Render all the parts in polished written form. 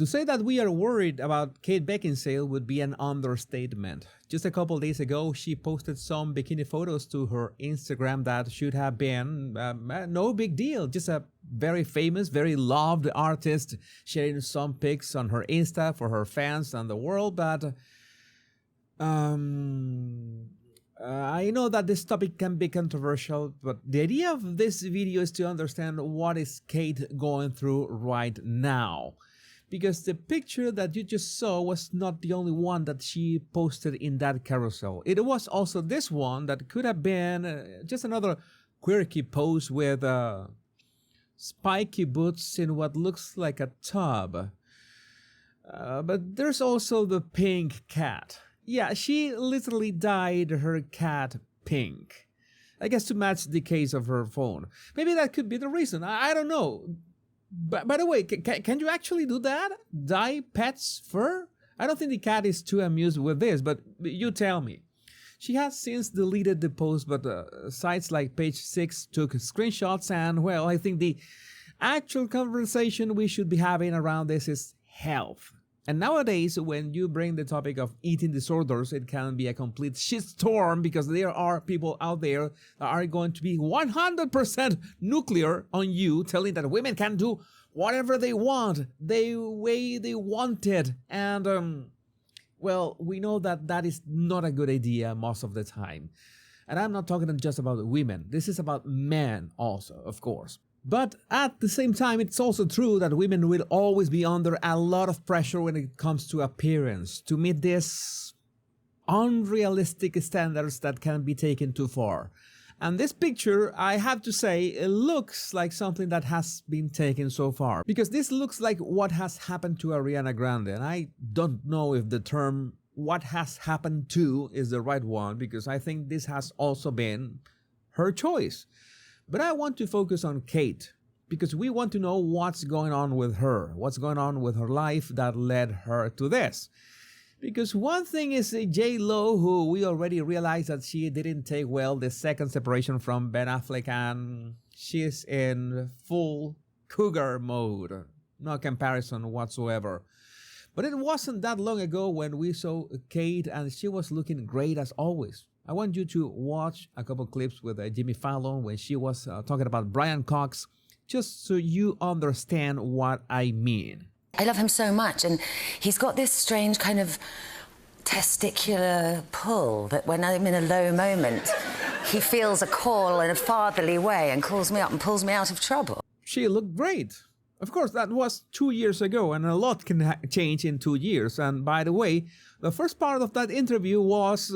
To say that we are worried about Kate Beckinsale would be an understatement. Just a couple days ago, she posted some bikini photos to her Instagram that should have been no big deal. Just a very famous, very loved artist sharing some pics on her Insta for her fans and the world. But I know that this topic can be controversial, but the idea of this video is to understand what is Kate going through right now. Because the picture that you just saw was not the only one that she posted in that carousel. It was also this one that could have been just another quirky pose with spiky boots in what looks like a tub. But there's also the pink cat. Yeah, she literally dyed her cat pink. I guess to match the case of her phone. Maybe that could be the reason. I don't know. But by the way, can you actually do that? Dye pets' fur? I don't think the cat is too amused with this, but you tell me. She has since deleted the post, but sites like Page 6 took screenshots, and well, I think the actual conversation we should be having around this is health. And nowadays, when you bring the topic of eating disorders, it can be a complete shitstorm because there are people out there that are going to be 100% nuclear on you, telling that women can do whatever they want, the way they want it. And, well, we know that that is not a good idea most of the time. And I'm not talking just about women. This is about men also, of course. But at the same time, it's also true that women will always be under a lot of pressure when it comes to appearance, to meet these unrealistic standards that can be taken too far. And this picture, I have to say, it looks like something that has been taken so far. Because this looks like what has happened to Ariana Grande. And I don't know if the term "what has happened to" is the right one, because I think this has also been her choice. But I want to focus on Kate, because we want to know what's going on with her, what's going on with her life that led her to this. Because one thing is J-Lo, who we already realized that she didn't take well the second separation from Ben Affleck, and she's in full cougar mode, no comparison whatsoever. But it wasn't that long ago when we saw Kate, and she was looking great as always. I want you to watch a couple clips with Jimmy Fallon when she was talking about Brian Cox, just so you understand what I mean. I love him so much, and he's got this strange kind of testicular pull that when I'm in a low moment, he feels a call in a fatherly way and calls me up and pulls me out of trouble. She looked great. Of course, that was 2 years ago, and a lot can change in 2 years. And by the way, the first part of that interview was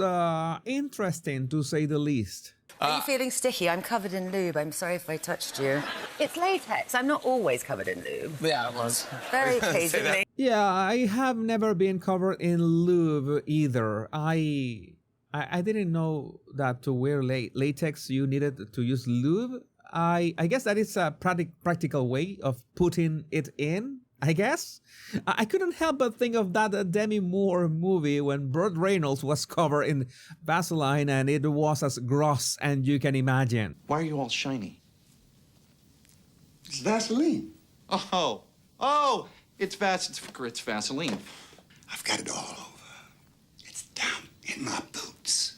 interesting, to say the least. Are you feeling sticky? I'm covered in lube. I'm sorry if I touched you. It's latex. I'm not always covered in lube. Yeah, it was. Very occasionally. Yeah, I have never been covered in lube either. I didn't know that to wear latex you needed to use lube. I guess that is a practical way of putting it in, I guess. I couldn't help but think of that Demi Moore movie when Burt Reynolds was covered in Vaseline and it was as gross as you can imagine. Why are you all shiny? It's Vaseline. Oh, it's Vaseline. I've got it all over. It's down in my boots.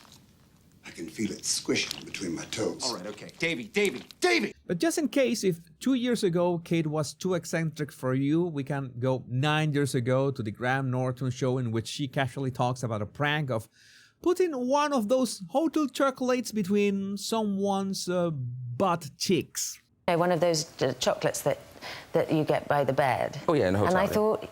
I can feel it squishing between my toes. All right, okay. Davey! But just in case, if 2 years ago Kate was too eccentric for you, we can go 9 years ago to the Graham Norton show in which she casually talks about a prank of putting one of those hotel chocolates between someone's butt cheeks. One of those chocolates that you get by the bed. Oh, yeah, in a hotel. And I thought,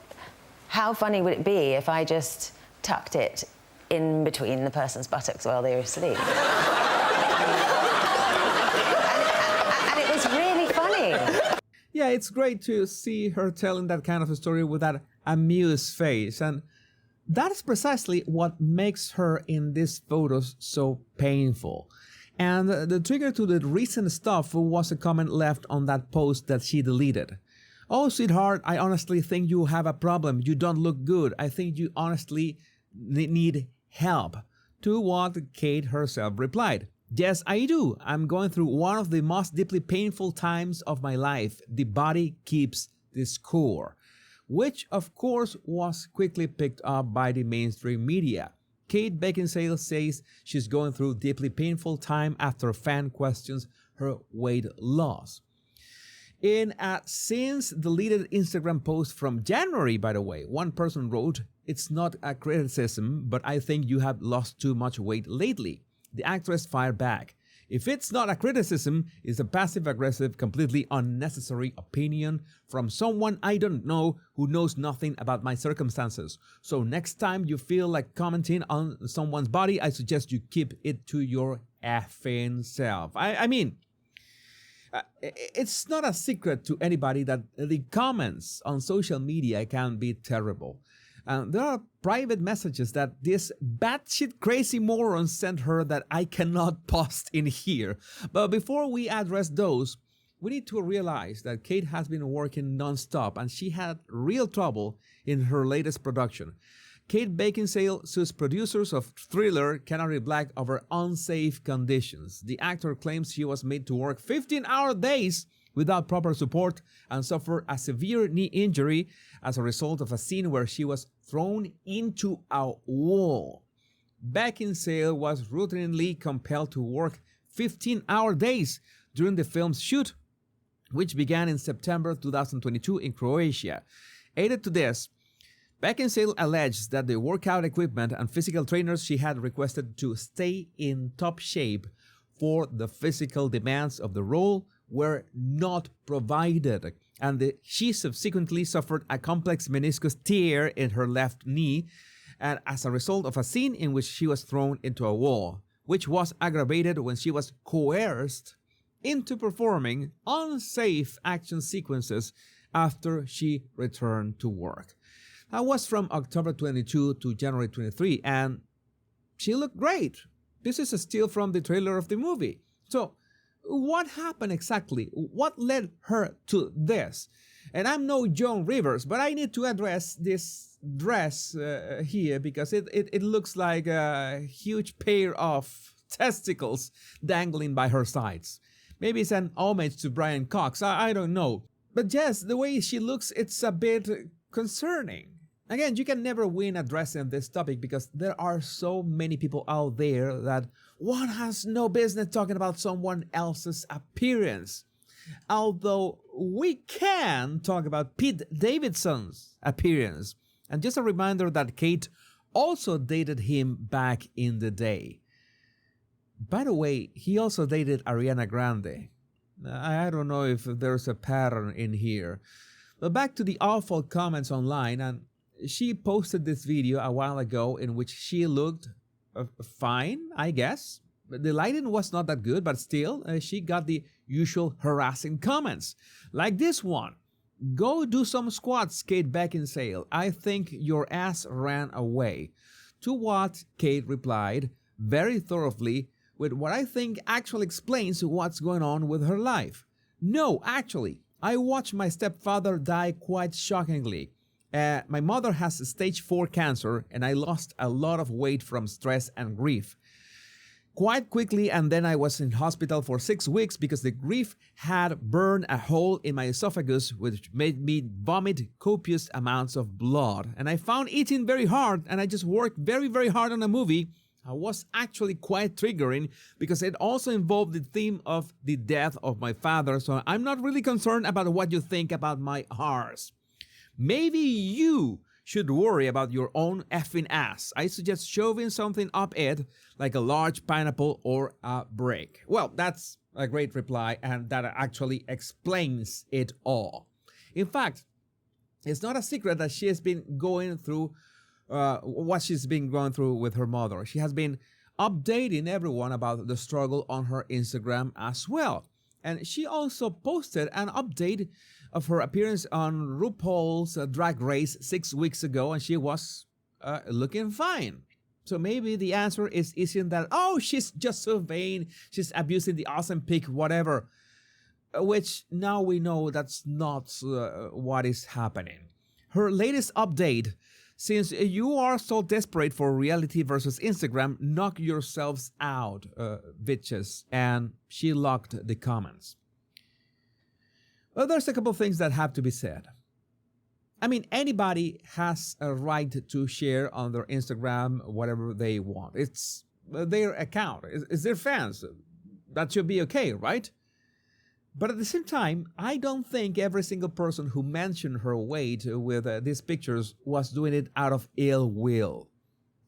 how funny would it be if I just tucked it in between the person's buttocks while they were asleep? and it was really funny. Yeah, it's great to see her telling that kind of a story with that amused face. And that's precisely what makes her in these photos so painful. And the trigger to the recent stuff was a comment left on that post that she deleted. "Oh, sweetheart, I honestly think you have a problem. You don't look good. I think you honestly need help." To what Kate herself replied, "Yes, I do. I'm going through one of the most deeply painful times of my life. The body keeps the score." which of course was quickly picked up by the mainstream media. Kate Beckinsale says she's going through deeply painful time after a fan questions her weight loss. In a since deleted Instagram post from January, by the way, one person wrote, "It's not a criticism, but I think you have lost too much weight lately." The actress fired back, "If it's not a criticism, it's a passive-aggressive, completely unnecessary opinion from someone I don't know who knows nothing about my circumstances. So next time you feel like commenting on someone's body, I suggest you keep it to your effing self." I mean, it's not a secret to anybody that the comments on social media can be terrible. There are private messages that this batshit crazy moron sent her that I cannot post in here. But before we address those, we need to realize that Kate has been working non-stop and she had real trouble in her latest production. Kate Beckinsale sues producers of thriller Canary Black over unsafe conditions. The actor claims she was made to work 15-hour days without proper support and suffered a severe knee injury as a result of a scene where she was thrown into a wall. Beckinsale was routinely compelled to work 15-hour days during the film's shoot, which began in September 2022 in Croatia. Added to this, Beckinsale alleges that the workout equipment and physical trainers she had requested to stay in top shape for the physical demands of the role were not provided, and she subsequently suffered a complex meniscus tear in her left knee and as a result of a scene in which she was thrown into a wall, which was aggravated when she was coerced into performing unsafe action sequences after she returned to work. That was from October 22 to January 23, and she looked great. This is a still from the trailer of the movie. So, what happened exactly? What led her to this? And I'm no Joan Rivers, but I need to address this dress here because it looks like a huge pair of testicles dangling by her sides. Maybe it's an homage to Brian Cox, I don't know. But yes, the way she looks, it's a bit concerning. Again, you can never win addressing this topic because there are so many people out there that one has no business talking about someone else's appearance. Although we can talk about Pete Davidson's appearance. And just a reminder that Kate also dated him back in the day. By the way, he also dated Ariana Grande. I don't know if there's a pattern in here. But back to the awful comments online, and she posted this video a while ago in which she looked fine, I guess. The lighting was not that good, but still, she got the usual harassing comments. Like this one. "Go do some squats, Kate Beckinsale. I think your ass ran away." To what Kate replied very thoroughly with what I think actually explains what's going on with her life. "No, actually, I watched my stepfather die quite shockingly. My mother has stage 4 cancer and I lost a lot of weight from stress and grief quite quickly, and then I was in hospital for 6 weeks because the grief had burned a hole in my esophagus which made me vomit copious amounts of blood. And I found eating very hard and I just worked very, very hard on a movie. I was actually quite triggering because it also involved the theme of the death of my father, so I'm not really concerned about what you think about my R's. Maybe you should worry about your own effing ass. I suggest shoving something up it, like a large pineapple or a brick." Well, that's a great reply, and that actually explains it all. In fact, it's not a secret that she has been going through what she's been going through with her mother. She has been updating everyone about the struggle on her Instagram as well. And she also posted an update of her appearance on RuPaul's Drag Race 6 weeks ago, and she was looking fine. So maybe the answer isn't that, oh, she's just so vain, she's abusing the awesome pic, whatever. Which now we know that's not what is happening. Her latest update: "Since you are so desperate for reality versus Instagram, knock yourselves out, bitches." And she locked the comments. Well, there's a couple things that have to be said. I mean, anybody has a right to share on their Instagram whatever they want. It's their account, it's their fans. That should be okay, right? But at the same time, I don't think every single person who mentioned her weight with these pictures was doing it out of ill will.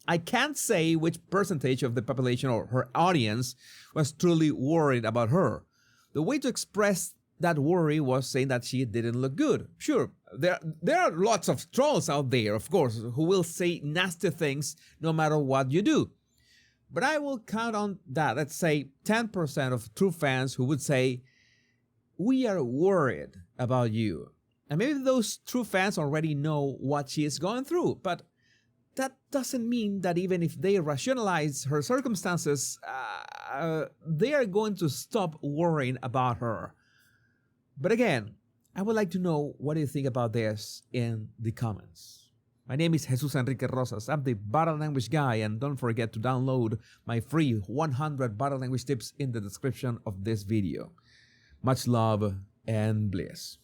I can't say which percentage of the population or her audience was truly worried about her. The way to express that worry was saying that she didn't look good. Sure, there are lots of trolls out there, of course, who will say nasty things no matter what you do. But I will count on that, let's say 10% of true fans who would say, we are worried about you. And maybe those true fans already know what she is going through, but that doesn't mean that even if they rationalize her circumstances, they are going to stop worrying about her. But again, I would like to know what do you think about this in the comments. My name is Jesus Enrique Rosas. I'm the Body Language Guy, and don't forget to download my free 100 body language tips in the description of this video. Much love and bliss.